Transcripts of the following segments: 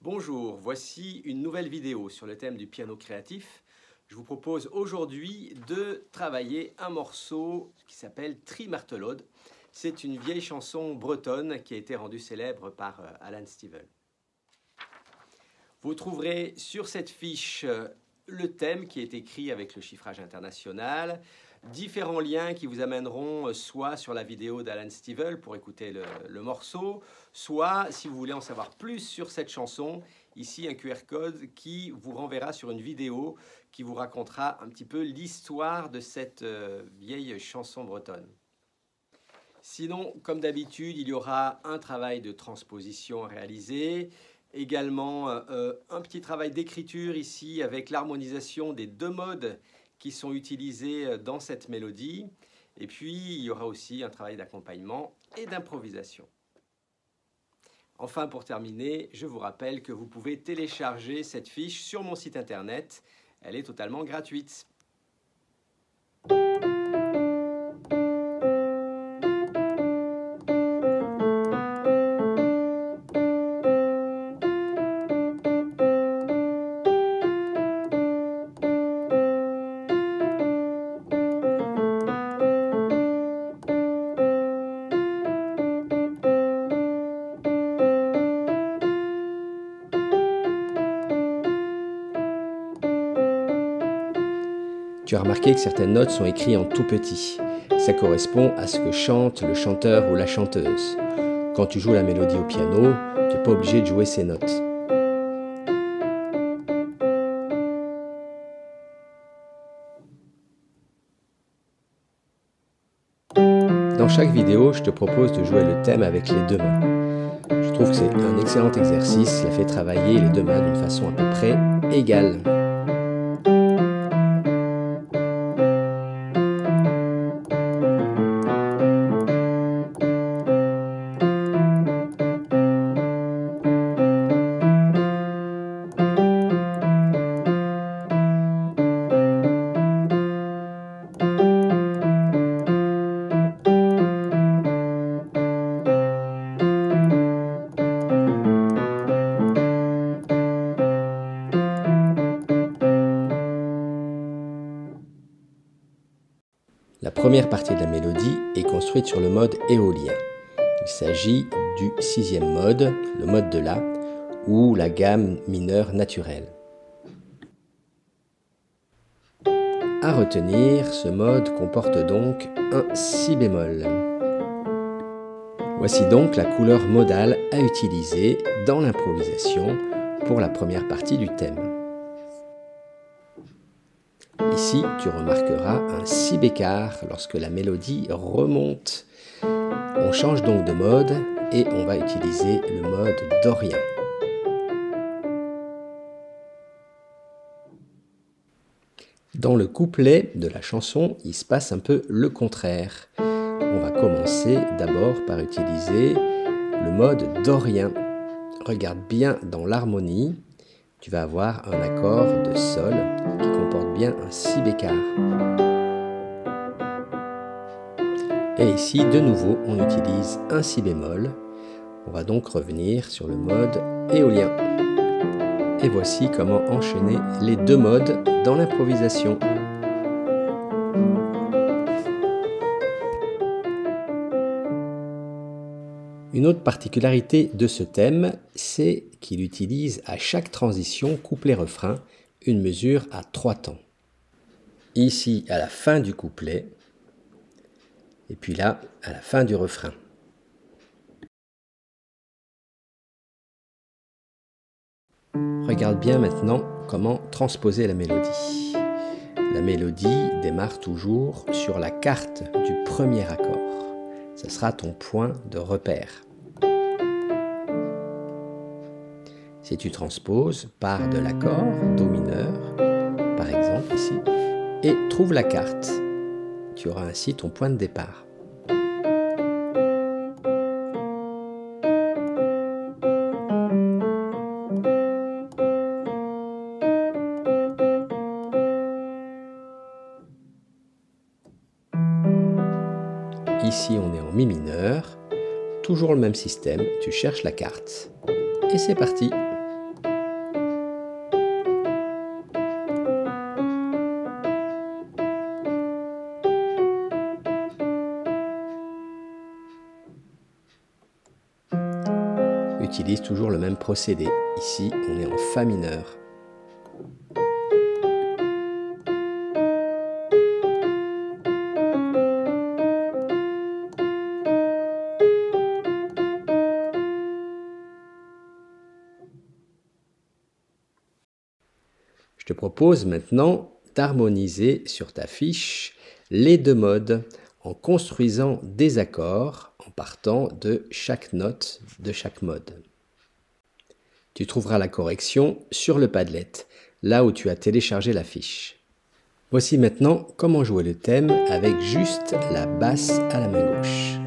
Bonjour, voici une nouvelle vidéo sur le thème du piano créatif. Je vous propose aujourd'hui de travailler un morceau qui s'appelle Trimartelode. C'est une vieille chanson bretonne qui a été rendue célèbre par Alan Stivell. Vous trouverez sur cette fiche le thème qui est écrit avec le chiffrage international, différents liens qui vous amèneront soit sur la vidéo d'Alan Stivell pour écouter le morceau, soit si vous voulez en savoir plus sur cette chanson, ici un QR code qui vous renverra sur une vidéo qui vous racontera un petit peu l'histoire de cette vieille chanson bretonne. Sinon, comme d'habitude, il y aura un travail de transposition à réaliser. Également, un petit travail d'écriture ici avec l'harmonisation des deux modes qui sont utilisés dans cette mélodie. Et puis, il y aura aussi un travail d'accompagnement et d'improvisation. Enfin, pour terminer, je vous rappelle que vous pouvez télécharger cette fiche sur mon site internet. Elle est totalement gratuite. Tu as remarqué que certaines notes sont écrites en tout petit. Ça correspond à ce que chante le chanteur ou la chanteuse. Quand tu joues la mélodie au piano, tu n'es pas obligé de jouer ces notes. Dans chaque vidéo, je te propose de jouer le thème avec les deux mains. Je trouve que c'est un excellent exercice, cela fait travailler les deux mains d'une façon à peu près égale. La première partie de la mélodie est construite sur le mode éolien. Il s'agit du sixième mode, le mode de La, ou la gamme mineure naturelle. À retenir, ce mode comporte donc un si bémol. Voici donc la couleur modale à utiliser dans l'improvisation pour la première partie du thème. Ici, tu remarqueras un si bécard lorsque la mélodie remonte. On change donc de mode et on va utiliser le mode dorien. Dans le couplet de la chanson, il se passe un peu le contraire. On va commencer d'abord par utiliser le mode dorien. Regarde bien dans l'harmonie, tu vas avoir un accord de sol qui comporte bien un si bécard. Et ici, de nouveau, on utilise un si bémol. On va donc revenir sur le mode éolien. Et voici comment enchaîner les deux modes dans l'improvisation. Une autre particularité de ce thème, c'est qu'il utilise à chaque transition couplet-refrain une mesure à 3 temps. Ici, à la fin du couplet, et puis là, à la fin du refrain. Regarde bien maintenant comment transposer la mélodie. La mélodie démarre toujours sur la carte du premier accord. Ce sera ton point de repère. Si tu transposes, pars de l'accord Do mineur, par exemple ici, et trouve la carte. Tu auras ainsi ton point de départ. Ici, on est en Mi mineur. Toujours le même système, tu cherches la carte. Et c'est parti! utilise toujours le même procédé. Ici, on est en Fa mineur. Je te propose maintenant d'harmoniser sur ta fiche les deux modes en construisant des accords en partant de chaque note de chaque mode. Tu trouveras la correction sur le Padlet, là où tu as téléchargé la fiche. Voici maintenant comment jouer le thème avec juste la basse à la main gauche.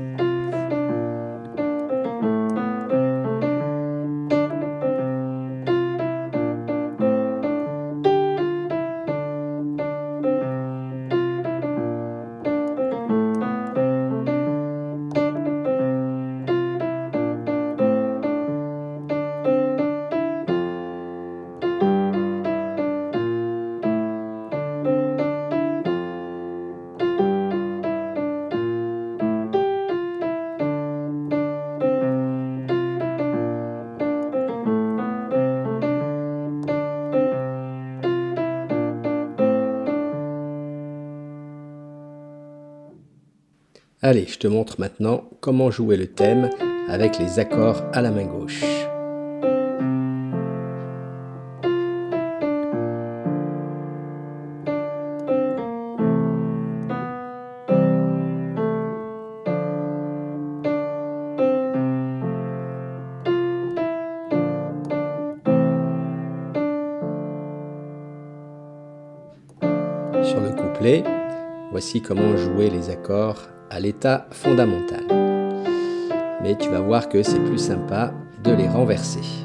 Allez, je te montre maintenant comment jouer le thème avec les accords à la main gauche. Sur le couplet, voici comment jouer les accords à l'état fondamental. Mais tu vas voir que c'est plus sympa de les renverser.